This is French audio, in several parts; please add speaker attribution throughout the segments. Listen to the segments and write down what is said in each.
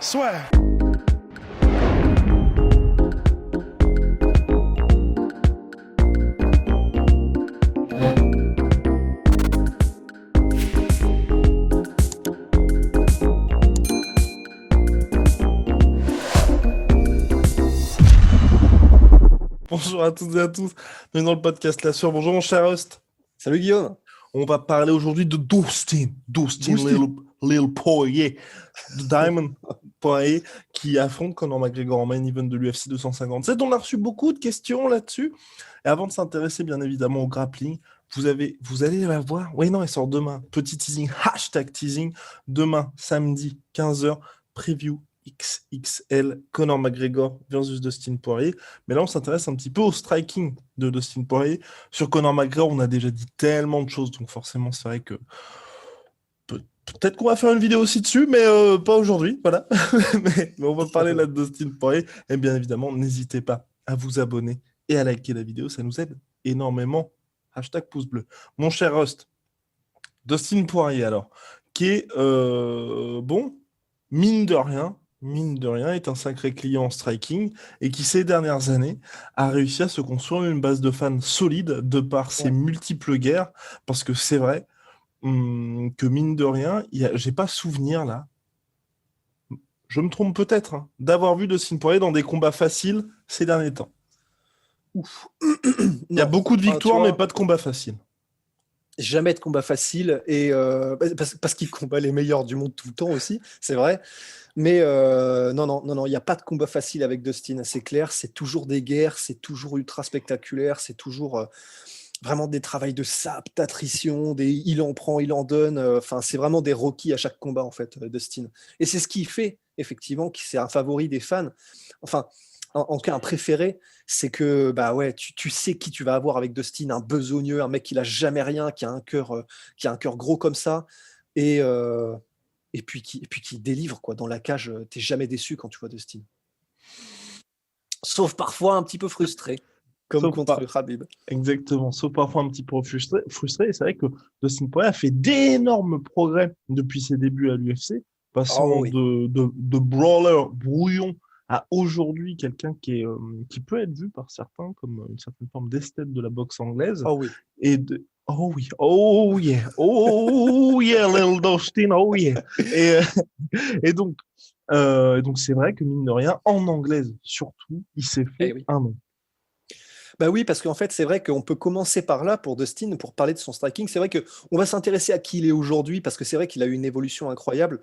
Speaker 1: Swear. Bonjour à toutes et à tous, bienvenue dans le podcast La Sueur. Bonjour mon cher host.
Speaker 2: Salut Guillaume.
Speaker 1: On va parler aujourd'hui de Dustin Lil Poirier, de Diamond Poirier, qui affronte Conor McGregor en main event de l'UFC 257. On a reçu beaucoup de questions là-dessus. Et avant de s'intéresser bien évidemment au grappling, vous allez la voir. Oui, non, elle sort demain. Petit teasing, hashtag teasing. Demain, samedi, 15h, preview XXL, Conor McGregor versus Dustin Poirier. Mais là, on s'intéresse un petit peu au striking de Dustin Poirier. Sur Conor McGregor, on a déjà dit tellement de choses, donc forcément, c'est vrai que peut-être qu'on va faire une vidéo aussi dessus, mais pas aujourd'hui, voilà. mais on va parler là de Dustin Poirier. Et bien évidemment, n'hésitez pas à vous abonner et à liker la vidéo, ça nous aide énormément. Hashtag pouce bleu. Mon cher host, Dustin Poirier, alors, qui est, bon, mine de rien, est un sacré client en striking et qui, ces dernières années, a réussi à se construire une base de fans solide de par ses multiples guerres, parce que c'est vrai que, mine de rien, j'ai pas souvenir, là, je me trompe peut-être, hein, d'avoir vu Dustin Poirier dans des combats faciles ces derniers temps.
Speaker 2: Ouf.
Speaker 1: Il y a beaucoup de victoires, mais pas de combats faciles.
Speaker 2: Jamais de combat facile, et parce qu'il combat les meilleurs du monde tout le temps aussi, c'est vrai. Mais non, il n'y a pas de combat facile avec Dustin, c'est clair. C'est toujours des guerres, c'est toujours ultra spectaculaire, c'est toujours vraiment des travails de sape, d'attrition, il en prend, il en donne. Enfin, c'est vraiment des Rocky à chaque combat en fait, Dustin. Et c'est ce qui fait effectivement que c'est un favori des fans. Enfin, en cas un préféré, c'est que bah ouais, tu sais qui tu vas avoir avec Dustin, un besogneux, un mec qui n'a jamais rien, qui a un cœur gros comme ça, et puis qui délivre quoi dans la cage. T'es jamais déçu quand tu vois Dustin. Sauf parfois un petit peu frustré, comme contre Khabib.
Speaker 1: Exactement, sauf parfois un petit peu frustré. Et c'est vrai que Dustin Poirier a fait d'énormes progrès depuis ses débuts à l'UFC, passant de brawler brouillon à aujourd'hui quelqu'un qui peut être vu par certains comme une certaine forme d'esthète de la boxe anglaise.
Speaker 2: Oh oui.
Speaker 1: Oh yeah, little Dustin, oh yeah. Et donc c'est vrai que mine de rien, en anglaise surtout, il s'est fait un nom.
Speaker 2: Bah oui, parce qu'en fait, c'est vrai qu'on peut commencer par là pour Dustin, pour parler de son striking. C'est vrai qu'on va s'intéresser à qui il est aujourd'hui, parce que c'est vrai qu'il a eu une évolution incroyable.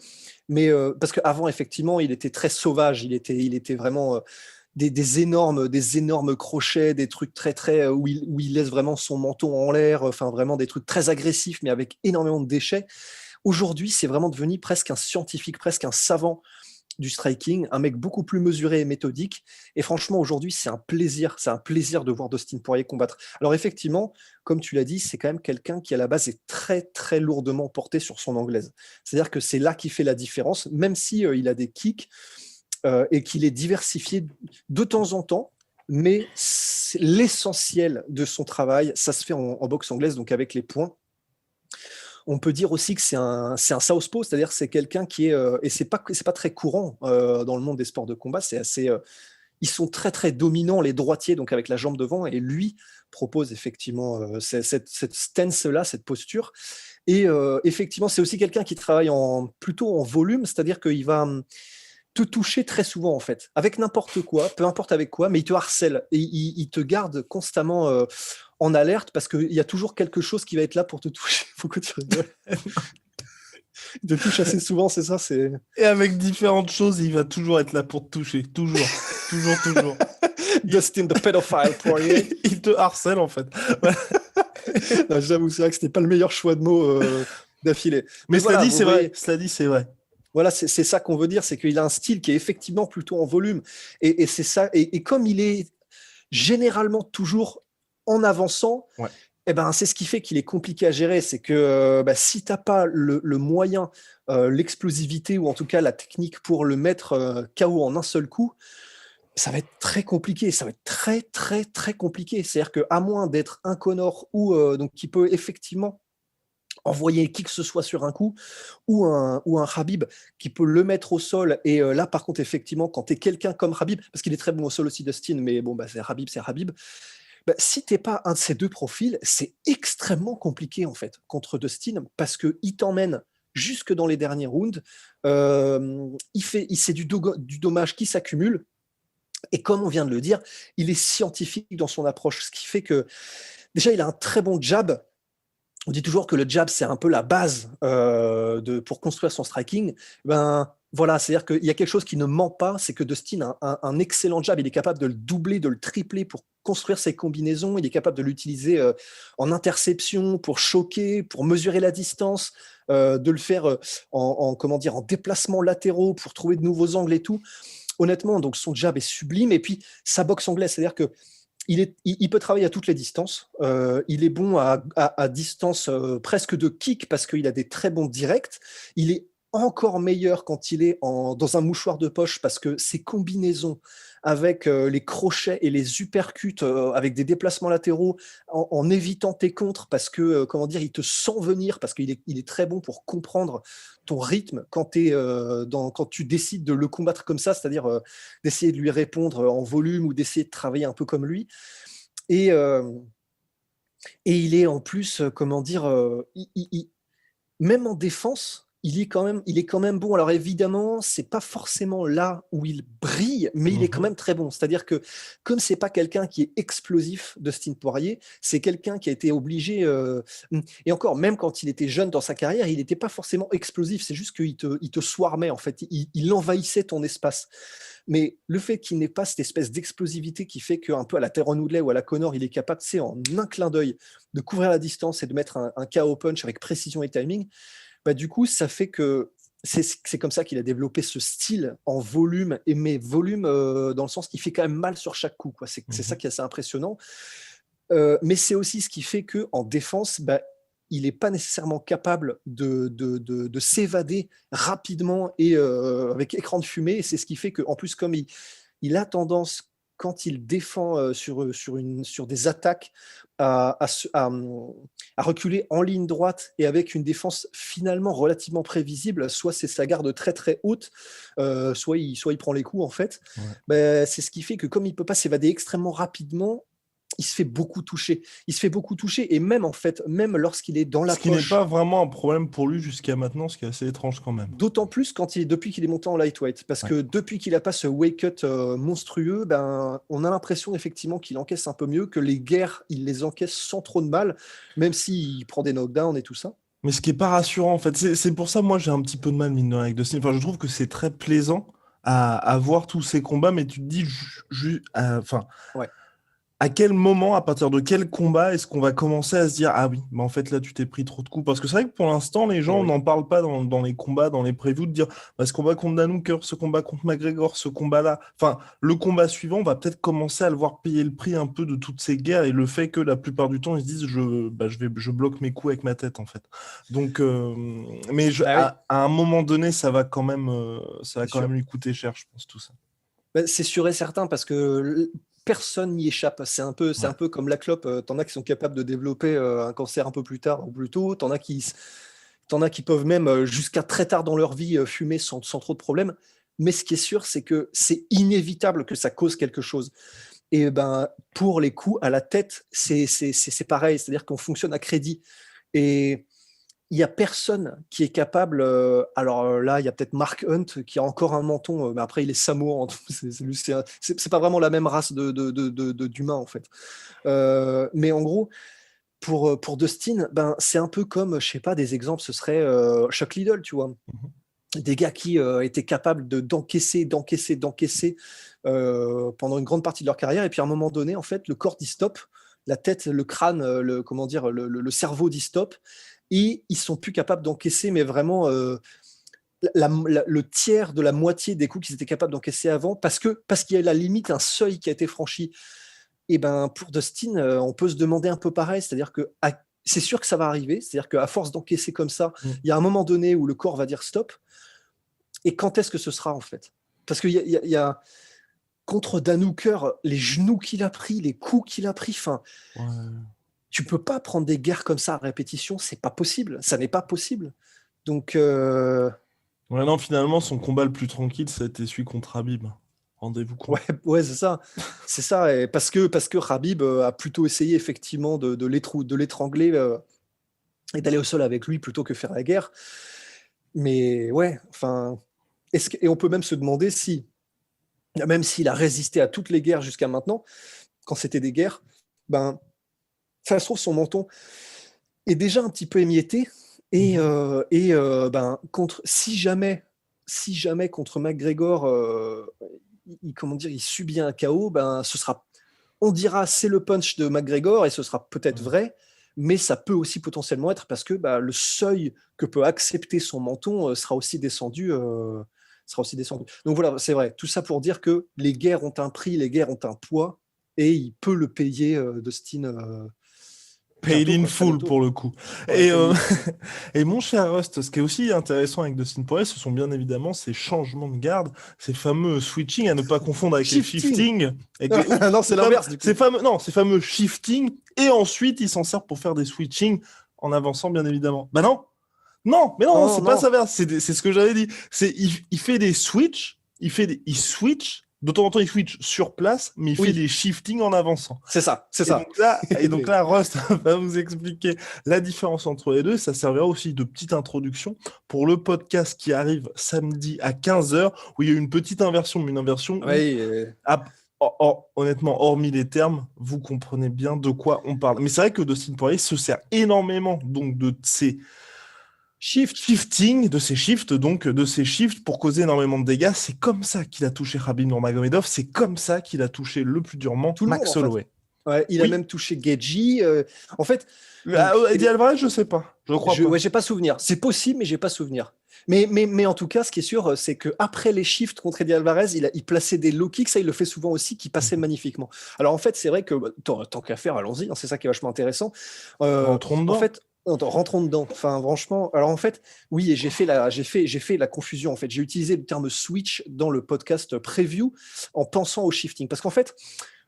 Speaker 2: Mais parce qu'avant, effectivement, il était très sauvage. Il était vraiment des énormes crochets, des trucs très, où il laisse vraiment son menton en l'air. Enfin, vraiment des trucs très agressifs, mais avec énormément de déchets. Aujourd'hui, c'est vraiment devenu presque un scientifique, presque un savant du striking, un mec beaucoup plus mesuré et méthodique. Et franchement, aujourd'hui, c'est un plaisir de voir Dustin Poirier combattre. Alors effectivement, comme tu l'as dit, c'est quand même quelqu'un qui à la base est très très lourdement porté sur son anglaise. C'est-à-dire que c'est là qui fait la différence, même si il a des kicks et qu'il est diversifié de temps en temps. Mais l'essentiel de son travail, ça se fait en boxe anglaise, donc avec les poings. On peut dire aussi que c'est un southpaw, c'est-à-dire c'est quelqu'un qui est et c'est pas très courant dans le monde des sports de combat. C'est assez, ils sont très très dominants les droitiers, donc avec la jambe devant, et lui propose effectivement cette stance là, cette posture. Et effectivement, c'est aussi quelqu'un qui travaille plutôt en volume, c'est-à-dire qu'il va te toucher très souvent en fait, avec n'importe quoi, peu importe avec quoi, mais il te harcèle et il te garde constamment en alerte, parce qu'il y a toujours quelque chose qui va être là pour te toucher. Pourquoi tu rigoles? Il te touche assez souvent, c'est ça, c'est...
Speaker 1: Et avec différentes choses, il va toujours être là pour te toucher, toujours.
Speaker 2: Dustin the pedophile Poirier.
Speaker 1: Il te harcèle en fait.
Speaker 2: Non, j'avoue, c'est vrai que c'était pas le meilleur choix de mots d'affilée.
Speaker 1: Mais cela
Speaker 2: voilà,
Speaker 1: dit, c'est vrai. Cela dit, c'est vrai.
Speaker 2: Voilà, c'est ça qu'on veut dire, c'est qu'il a un style qui est effectivement plutôt en volume. Et c'est ça. Et comme il est généralement toujours en avançant, eh ben, c'est ce qui fait qu'il est compliqué à gérer. C'est que si tu n'as pas le moyen, l'explosivité, ou en tout cas la technique pour le mettre KO en un seul coup, ça va être très compliqué. Ça va être très, très, très compliqué. C'est-à-dire qu'à moins d'être un Conor, ou donc qui peut effectivement envoyer qui que ce soit sur un coup, ou un Khabib qui peut le mettre au sol. Et là, par contre, effectivement, quand tu es quelqu'un comme Khabib, parce qu'il est très bon au sol aussi, Dustin, mais bon, bah, c'est Khabib, c'est Khabib. Bah, si t'es pas un de ces deux profils, c'est extrêmement compliqué en fait contre Dustin parce qu'il t'emmène jusque dans les derniers rounds. C'est du dommage qui s'accumule. Et comme on vient de le dire, il est scientifique dans son approche, ce qui fait que déjà il a un très bon jab. On dit toujours que le jab, c'est un peu la base pour construire son striking. Ben, voilà, c'est-à-dire qu'il y a quelque chose qui ne ment pas, c'est que Dustin a un excellent jab. Il est capable de le doubler, de le tripler pour construire ses combinaisons. Il est capable de l'utiliser en interception, pour choquer, pour mesurer la distance, de le faire comment dire, en déplacement latéraux pour trouver de nouveaux angles et tout. Honnêtement, donc son jab est sublime. Et puis, sa boxe anglaise, c'est-à-dire que il peut travailler à toutes les distances. Il est bon à distance presque de kick parce qu'il a des très bons directs. Il est encore meilleur quand il est dans un mouchoir de poche parce que ses combinaisons avec les crochets et les uppercuts avec des déplacements latéraux en évitant tes contres parce que, comment dire, il te sent venir parce qu'il est très bon pour comprendre ton rythme quand tu décides de le combattre comme ça, c'est-à-dire d'essayer de lui répondre en volume ou d'essayer de travailler un peu comme lui. Et, euh, et il est en plus, comment dire, même en défense, il est quand même bon. Alors évidemment, c'est pas forcément là où il brille, mais il est quand
Speaker 1: Mhm.
Speaker 2: même très bon. C'est-à-dire que comme c'est pas quelqu'un qui est explosif, Dustin Poirier, c'est quelqu'un qui a été obligé. Et encore, même quand il était jeune dans sa carrière, il n'était pas forcément explosif. C'est juste il te swarmait en fait. Il envahissait ton espace. Mais le fait qu'il n'ait pas cette espèce d'explosivité qui fait qu'un peu à la Tyron Woodley ou à la Conor, il est capable, c'est en un clin d'œil, de couvrir la distance et de mettre un KO punch avec précision et timing, bah, du coup, ça fait que c'est comme ça qu'il a développé ce style en volume, mais volume dans le sens qu'il fait quand même mal sur chaque coup. C'est ça
Speaker 1: Mhm.
Speaker 2: qui est assez impressionnant. Mais c'est aussi ce qui fait qu'en défense, bah, il n'est pas nécessairement capable de s'évader rapidement et avec écran de fumée. Et c'est ce qui fait qu'en plus, comme il a tendance, quand il défend sur des attaques, à reculer en ligne droite et avec une défense finalement relativement prévisible, soit c'est sa garde très très haute, soit il prend les coups en fait.
Speaker 1: Ouais.
Speaker 2: Ben, c'est ce qui fait que comme il ne peut pas s'évader extrêmement rapidement, il se fait beaucoup toucher. Il se fait beaucoup toucher et même en fait, même lorsqu'il est dans la
Speaker 1: Ce qui n'est pas
Speaker 2: poche,
Speaker 1: vraiment un problème pour lui jusqu'à maintenant, ce qui est assez étrange quand même.
Speaker 2: d'autant plus depuis qu'il est monté en lightweight, parce
Speaker 1: Ouais.
Speaker 2: que depuis qu'il n'a pas ce weight cut monstrueux, ben, on a l'impression effectivement qu'il encaisse un peu mieux, que les guerres, il les encaisse sans trop de mal, même s'il prend des knockdowns et tout ça.
Speaker 1: Mais ce qui est pas rassurant, en fait, c'est pour ça, moi, j'ai un petit peu de mal, mine de rien, avec Dustin. Enfin, je trouve que c'est très plaisant à voir tous ces combats, mais tu te dis, enfin,
Speaker 2: Ouais.
Speaker 1: à quel moment, à partir de quel combat, est-ce qu'on va commencer à se dire, ah oui, mais en fait là, tu t'es pris trop de coups. Parce que c'est vrai que pour l'instant, les
Speaker 2: Et
Speaker 1: gens
Speaker 2: oui.
Speaker 1: n'en parlent pas dans les combats, dans les previews, de dire, bah, ce combat contre Dan Hooker, ce combat contre McGregor, ce combat-là. Enfin, le combat suivant, on va peut-être commencer à le voir payer le prix un peu de toutes ces guerres et le fait que la plupart du temps, ils se disent, je bloque mes coups avec ma tête, en fait. Donc, mais
Speaker 2: Bah oui,
Speaker 1: à un moment donné, ça va
Speaker 2: c'est
Speaker 1: quand
Speaker 2: sûr.
Speaker 1: même lui coûter cher, je pense, tout ça.
Speaker 2: Bah, c'est sûr et certain parce que personne n'y échappe. C'est
Speaker 1: Ouais.
Speaker 2: un peu comme la clope. T'en as qui sont capables de développer un cancer un peu plus tard ou plus tôt. T'en as qui peuvent même jusqu'à très tard dans leur vie fumer sans trop de problèmes. Mais ce qui est sûr, c'est que c'est inévitable que ça cause quelque chose. Et ben, pour les coups à la tête, c'est pareil. C'est-à-dire qu'on fonctionne à crédit. Et il n'y a personne qui est capable. Alors là, il y a peut-être Mark Hunt qui a encore un menton, mais après, il est samoan. C'est pas vraiment la même race d'humains, en fait. Mais en gros, pour Dustin, ben, c'est un peu comme, je sais pas, des exemples, ce serait Chuck Liddell, tu vois.
Speaker 1: Mhm.
Speaker 2: Des gars qui étaient capables d'encaisser pendant une grande partie de leur carrière. Et puis à un moment donné, en fait, le corps dit stop, la tête, le crâne, comment dire, le cerveau dit stop. Et ils sont plus capables d'encaisser, mais vraiment le tiers de la moitié des coups qu'ils étaient capables d'encaisser avant, parce qu'il y a la limite, un seuil qui a été franchi. Et ben pour Dustin, on peut se demander un peu pareil, c'est-à-dire que c'est sûr que ça va arriver, c'est-à-dire qu'à force d'encaisser comme ça,
Speaker 1: Mm.
Speaker 2: il y a un moment donné où le corps va dire stop. Et quand est-ce que ce sera en fait? Parce qu'il y a contre Dan Hooker, les genoux qu'il a pris, les coups qu'il a pris, enfin,
Speaker 1: Ouais.
Speaker 2: tu peux pas prendre des guerres comme ça à répétition, c'est pas possible, ça n'est pas possible. Donc,
Speaker 1: Ouais, non, finalement, son combat le plus tranquille, ça a été celui contre Habib. Rendez-vous compte.
Speaker 2: ouais, c'est ça, et parce que Khabib a plutôt essayé effectivement de l'étrangler et d'aller au sol avec lui plutôt que faire la guerre. Mais ouais, enfin, et on peut même se demander si, même s'il a résisté à toutes les guerres jusqu'à maintenant, quand c'était des guerres, ben, ça se trouve son menton est déjà un petit peu émietté ben, si jamais contre McGregor, comment dire, il subit un KO, ben ce sera, on dira c'est le punch de McGregor et ce sera peut-être vrai, mais ça peut aussi potentiellement être parce que bah, le seuil que peut accepter son menton sera aussi descendu. Donc voilà, c'est vrai. Tout ça pour dire que les guerres ont un prix, les guerres ont un poids, et il peut le payer, Dustin.
Speaker 1: Paid
Speaker 2: Bientôt,
Speaker 1: in
Speaker 2: quoi, très
Speaker 1: full
Speaker 2: bientôt.
Speaker 1: pour le coup.
Speaker 2: Ouais,
Speaker 1: Et,
Speaker 2: paid in full.
Speaker 1: et mon cher Rust, ce qui est aussi intéressant avec Dustin Poirier, ce sont bien évidemment ces changements de garde, ces fameux switching à ne pas confondre avec les
Speaker 2: Shifting.
Speaker 1: shifting. Oui,
Speaker 2: Non, c'est l'inverse du coup.
Speaker 1: ces fameux shifting, et ensuite il s'en sert pour faire des switching en avançant bien évidemment. Bah non, non, mais non,
Speaker 2: Non,
Speaker 1: c'est pas
Speaker 2: non,
Speaker 1: ça, c'est ce que j'avais dit. Il fait des switch, il switch, de temps en temps il switch sur place, mais il fait
Speaker 2: oui,
Speaker 1: des shifting en avançant.
Speaker 2: c'est ça, c'est
Speaker 1: Et
Speaker 2: ça.
Speaker 1: donc là, Rust va vous expliquer la différence entre les deux. Ça servira aussi de petite introduction pour le podcast qui arrive samedi à 15h, où il y a une petite inversion, mais une inversion où,
Speaker 2: Oui,
Speaker 1: honnêtement, hormis les termes, vous comprenez bien de quoi on parle. Mais c'est vrai que Dustin Poirier se sert énormément donc de ces
Speaker 2: shift.
Speaker 1: shifting, de ces shifts, donc de ces shifts pour causer énormément de dégâts. C'est comme ça qu'il a touché Khabib Nurmagomedov. C'est comme ça qu'il a touché le plus durement
Speaker 2: Tout le monde
Speaker 1: Max
Speaker 2: en fait.
Speaker 1: Holloway.
Speaker 2: Ouais, il a
Speaker 1: Oui.
Speaker 2: même touché Geji. En fait,
Speaker 1: Ah,
Speaker 2: donc,
Speaker 1: Eddie Alvarez, je sais pas. Je crois pas.
Speaker 2: ouais, j'ai pas souvenir. C'est possible, mais j'ai pas souvenir. Mais en tout cas, ce qui est sûr, c'est que après les shifts contre Eddie Alvarez, il plaçait des low kicks, ça il le fait souvent aussi, qui passaient magnifiquement. Alors en fait, c'est vrai que tant qu'à faire, allons-y, hein, c'est ça qui est vachement intéressant.
Speaker 1: Rentrons
Speaker 2: En
Speaker 1: dedans.
Speaker 2: fait, rentrons dedans. Enfin, franchement, alors en fait, oui, et j'ai fait la confusion. En fait, j'ai utilisé le terme switch dans le podcast preview en pensant au shifting, parce qu'en fait,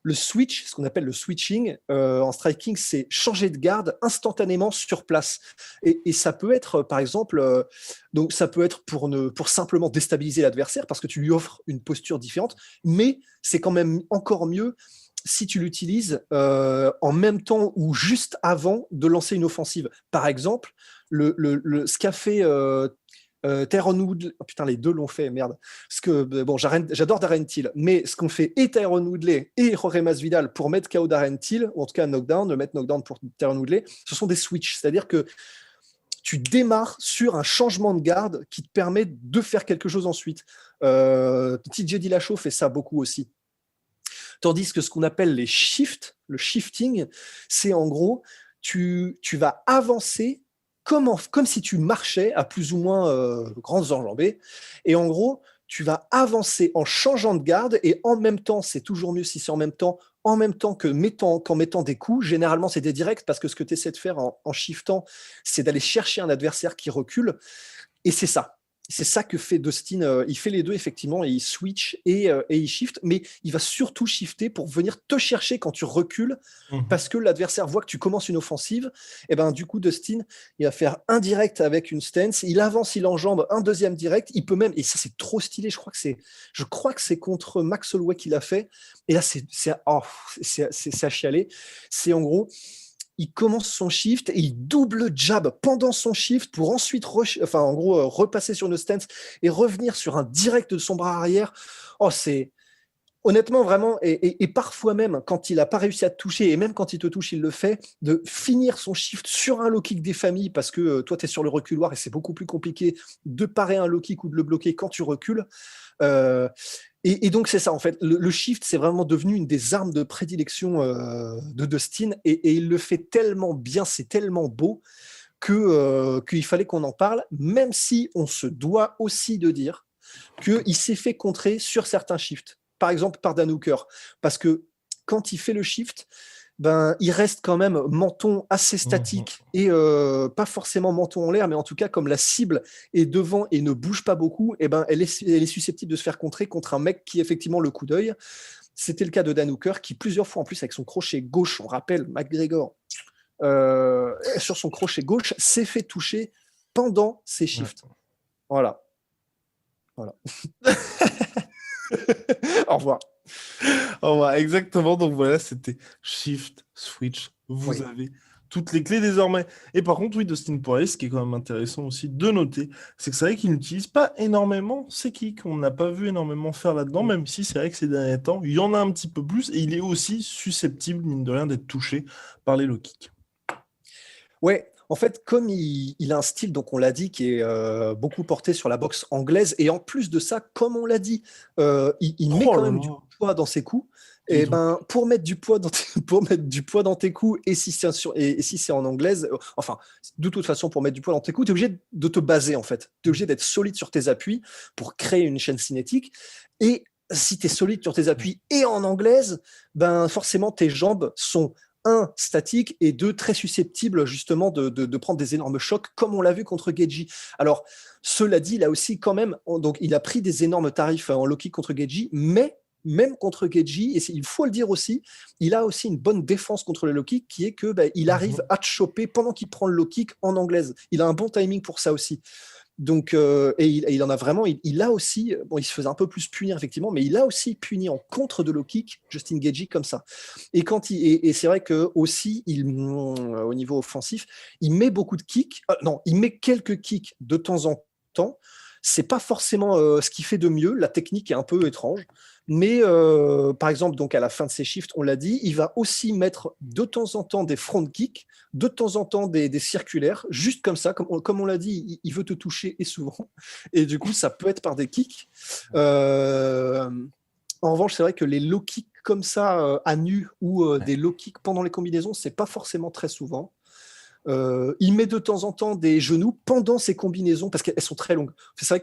Speaker 2: le switch, ce qu'on appelle le switching en striking, c'est changer de garde instantanément sur place. Et ça peut être, par exemple, donc ça peut être pour simplement déstabiliser l'adversaire parce que tu lui offres une posture différente, mais c'est quand même encore mieux si tu l'utilises en même temps ou juste avant de lancer une offensive. Par exemple, ce qu'a fait Tyrone Woodley, oh putain, les deux l'ont fait, merde. Parce que, bon, j'adore Darren Till, mais ce qu'ont fait et Tyrone Woodley et Jorge Masvidal pour mettre KO Darren Till, ou en tout cas mettre knockdown pour Tyrone Woodley, ce sont des switches. C'est-à-dire que tu démarres sur un changement de garde qui te permet de faire quelque chose ensuite. TJ Dillashaw fait ça beaucoup aussi. Tandis que ce qu'on appelle les shifts, le shifting, c'est en gros, tu vas avancer comme si tu marchais à plus ou moins grandes enjambées. Et en gros, tu vas avancer en changeant de garde et en même temps, c'est toujours mieux si c'est en même temps qu'en mettant des coups. Généralement, c'est des directs parce que ce que tu essaies de faire en shiftant, c'est d'aller chercher un adversaire qui recule. Et c'est ça. C'est ça que fait Dustin. Il fait les deux, effectivement, et il switch et il shift, mais il va surtout shifter pour venir te chercher quand tu recules, parce que l'adversaire voit que tu commences une offensive. Et ben, du coup, Dustin, il va faire un direct avec une stance, il avance, il enjambe un deuxième direct, il peut même, et ça c'est trop stylé, je crois que c'est contre Max Holloway qu'il a fait, et là c'est à chialer. C'est en gros, il commence son shift et il double jab pendant son shift pour ensuite repasser sur une stance et revenir sur un direct de son bras arrière. Oh, c'est honnêtement vraiment, et parfois même quand il n'a pas réussi à te toucher, et même quand il te touche, il le fait, de finir son shift sur un low kick des familles parce que toi, tu es sur le reculoir et c'est beaucoup plus compliqué de parer un low kick ou de le bloquer quand tu recules. Et donc, c'est ça, en fait. Le shift, c'est vraiment devenu une des armes de prédilection de Dustin. Et il le fait tellement bien, c'est tellement beau qu'il fallait qu'on en parle, même si on se doit aussi de dire qu'il s'est fait contrer sur certains shifts. Par exemple, par Dan Hooker. Parce que quand il fait le shift, ben, il reste quand même menton assez statique et pas forcément menton en l'air, mais en tout cas, comme la cible est devant et ne bouge pas beaucoup, et ben, elle est susceptible de se faire contrer contre un mec qui, effectivement, le coup d'œil. C'était le cas de Dan Hooker, qui plusieurs fois, en plus, avec son crochet gauche, on rappelle, McGregor, sur son crochet gauche, s'est fait toucher pendant ses shifts. Ouais. Voilà. Au revoir.
Speaker 1: Au revoir, exactement. Donc voilà, c'était Shift, Switch. Vous avez toutes les clés désormais. Et par contre, oui, Dustin Poirier, ce qui est quand même intéressant aussi de noter, c'est que c'est vrai qu'il n'utilise pas énormément ses kicks. On n'a pas vu énormément faire là-dedans, même si c'est vrai que ces derniers temps, il y en a un petit peu plus et il est aussi susceptible, mine de rien, d'être touché par les low kicks.
Speaker 2: Ouais. En fait, comme il a un style, donc on l'a dit, qui est beaucoup porté sur la boxe anglaise, et en plus de ça, comme on l'a dit, il met quand même du poids dans ses coups. Et ben, pour mettre du poids dans tes coups, et si c'est en anglaise, enfin, de toute façon, pour mettre du poids dans tes coups, tu es obligé de te baser, en fait. Tu es obligé d'être solide sur tes appuis pour créer une chaîne cinétique. Et si tu es solide sur tes appuis et en anglaise, ben forcément, tes jambes sont statiques et très susceptibles justement de prendre des énormes chocs, comme on l'a vu contre Gaethje. Alors, cela dit, il a aussi quand même, donc il a pris des énormes tarifs en low kick contre Gaethje, mais même contre Gaethje, et il faut le dire aussi, il a aussi une bonne défense contre le low kick, qui est que il arrive à te choper pendant qu'il prend le low kick en anglaise. Il a un bon timing pour ça aussi. Donc, et il en a vraiment, il a aussi, bon, il se faisait un peu plus punir effectivement, mais il a aussi puni en contre de low kick Justin Gaethje comme ça. Et c'est vrai que aussi, au niveau offensif, il met beaucoup de kicks. Non, il met quelques kicks de temps en temps. C'est pas forcément ce qu'il fait de mieux. La technique est un peu étrange. Mais par exemple, donc à la fin de ses shifts, on l'a dit, il va aussi mettre de temps en temps des front kicks, de temps en temps des circulaires, juste comme ça, comme on l'a dit, il veut te toucher et souvent. Et du coup, ça peut être par des kicks. En revanche, c'est vrai que les low kicks comme ça à nu ou des low kicks pendant les combinaisons, c'est pas forcément très souvent. Il met de temps en temps des genoux pendant ses combinaisons parce qu'elles sont très longues. C'est vrai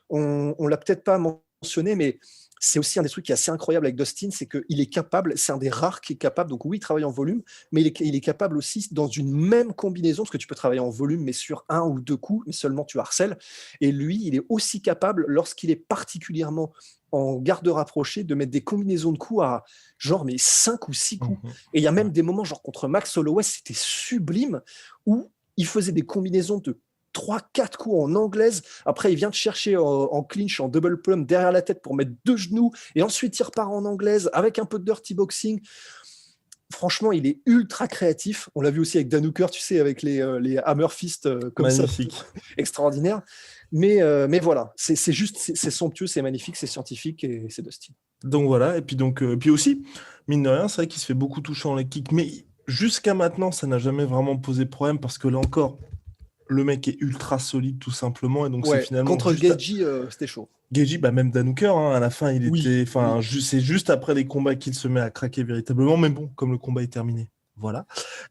Speaker 2: qu'on l'a peut-être pas mentionné, mais c'est aussi un des trucs qui est assez incroyable avec Dustin, c'est qu'il est capable, c'est un des rares qui est capable, donc oui, il travaille en volume, mais il est capable aussi dans une même combinaison, parce que tu peux travailler en volume, mais sur 1 ou 2 coups, mais seulement tu harcèles. Et lui, il est aussi capable, lorsqu'il est particulièrement en garde rapprochée, de mettre des combinaisons de coups à genre mais 5 ou 6 coups. Et il y a même des moments, genre contre Max Holloway, c'était sublime, où il faisait des combinaisons de 3-4 coups en anglaise. Après, il vient te chercher en clinch, en double plum derrière la tête pour mettre 2 genoux. Et ensuite, il repart en anglaise avec un peu de dirty boxing. Franchement, il est ultra créatif. On l'a vu aussi avec Dan Hooker, tu sais, avec les hammer fist comme
Speaker 1: magnifique.
Speaker 2: Ça. Extraordinaire. Mais voilà, c'est somptueux, c'est magnifique, c'est scientifique et c'est Dustin.
Speaker 1: Donc voilà, et puis aussi, mine de rien, c'est vrai qu'il se fait beaucoup toucher en leg kick, mais jusqu'à maintenant, ça n'a jamais vraiment posé problème parce que là encore, le mec est ultra solide tout simplement, et donc c'est finalement
Speaker 2: contre Gaethje, c'était chaud.
Speaker 1: Gaethje, même Dan Hooker, à la fin, il était, c'est juste après les combats qu'il se met à craquer véritablement, mais bon, comme le combat est terminé, voilà.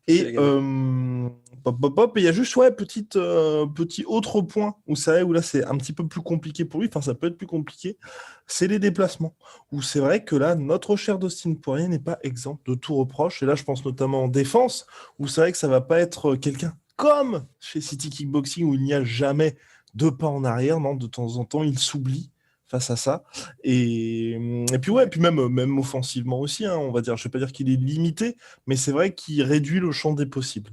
Speaker 1: Et il y a juste petit autre point où là c'est un petit peu plus compliqué pour lui, enfin ça peut être plus compliqué, c'est les déplacements, où c'est vrai que là notre cher Dustin Poirier n'est pas exempt de tout reproche, et là je pense notamment en défense, où c'est vrai que ça va pas être quelqu'un comme chez City Kickboxing où il n'y a jamais 2 pas en arrière, non, de temps en temps il s'oublie face à ça, et puis puis même offensivement aussi, on va dire, je vais pas dire qu'il est limité, mais c'est vrai qu'il réduit le champ des possibles.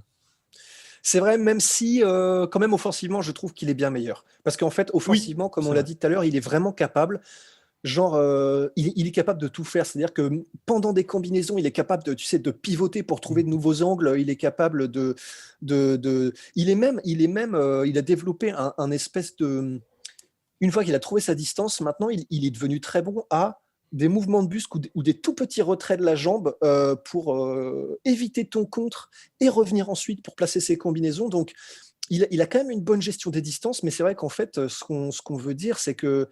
Speaker 2: C'est vrai, même si quand même offensivement, je trouve qu'il est bien meilleur. Parce qu'en fait, offensivement, comme on l'a dit tout à l'heure, il est vraiment capable. Genre, il est capable de tout faire. C'est-à-dire que pendant des combinaisons, il est capable de pivoter pour trouver de nouveaux angles. Il est capable il a développé un espèce de. Une fois qu'il a trouvé sa distance, maintenant, il est devenu très bon à des mouvements de busque ou des tout petits retraits de la jambe pour éviter ton contre et revenir ensuite pour placer ses combinaisons. Donc, il a quand même une bonne gestion des distances, mais c'est vrai qu'en fait, ce qu'on veut dire, c'est que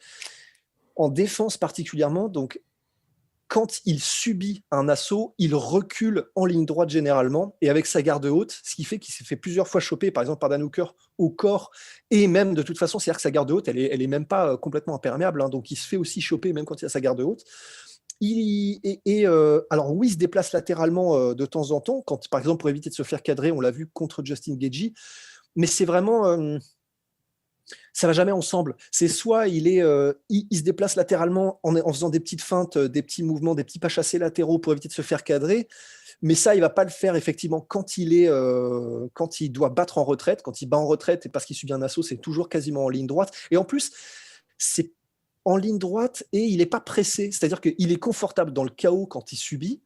Speaker 2: en défense particulièrement, donc quand il subit un assaut, il recule en ligne droite généralement et avec sa garde haute, ce qui fait qu'il s'est fait plusieurs fois choper, par exemple par Dan Hooker au corps, et même de toute façon, c'est-à-dire que sa garde haute, elle est même pas complètement imperméable, donc il se fait aussi choper même quand il a sa garde haute. Alors oui, il se déplace latéralement de temps en temps, quand, par exemple pour éviter de se faire cadrer, on l'a vu contre Justin Gaethje, mais c'est vraiment ça va jamais ensemble. C'est soit il se déplace latéralement en faisant des petites feintes, des petits mouvements, des petits pas chassés latéraux pour éviter de se faire cadrer. Mais ça, il va pas le faire effectivement quand il doit battre en retraite. Quand il bat en retraite et parce qu'il subit un assaut, c'est toujours quasiment en ligne droite. Et en plus, c'est en ligne droite et il n'est pas pressé. C'est-à-dire qu'il est confortable dans le chaos quand il subit,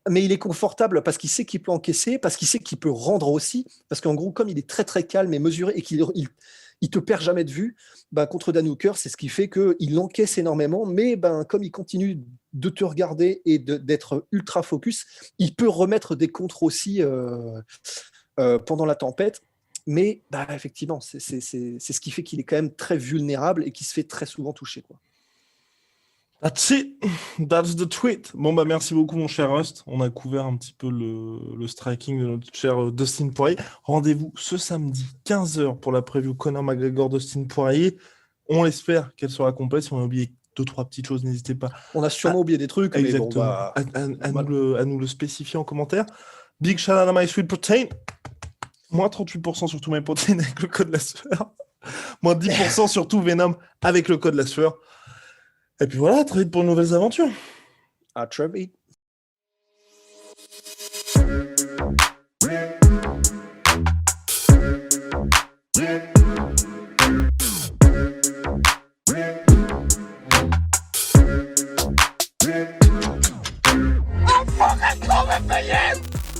Speaker 2: mais il est confortable parce qu'il sait qu'il peut encaisser, parce qu'il sait qu'il peut rendre aussi. Parce qu'en gros, comme il est très très calme et mesuré et qu'il te perd jamais de vue, contre Dan Hooker, c'est ce qui fait qu'il encaisse énormément, mais comme il continue de te regarder et d'être ultra focus, il peut remettre des contres aussi pendant la tempête. Mais effectivement, c'est ce qui fait qu'il est quand même très vulnérable et qu'il se fait très souvent toucher, quoi.
Speaker 1: That's it. That's the tweet. Bon, merci beaucoup, mon cher Rust. On a couvert un petit peu le striking de notre cher Dustin Poirier. Rendez-vous ce samedi, 15h, pour la preview Conor McGregor-Dustin Poirier. On espère qu'elle sera complète. Si on a oublié 2-3 petites choses, n'hésitez pas.
Speaker 2: On a sûrement oublié des trucs.
Speaker 1: Exactement. Mais à nous le spécifier en commentaire. Big shout out à My Sweet Protein. Moins 38% sur tous mes protéines avec le code la sueur. Moins 10% sur tout Venom avec le code la sueur. Et puis voilà, très vite pour de nouvelles aventures.
Speaker 2: À très vite.
Speaker 3: I'm fucking coming for you!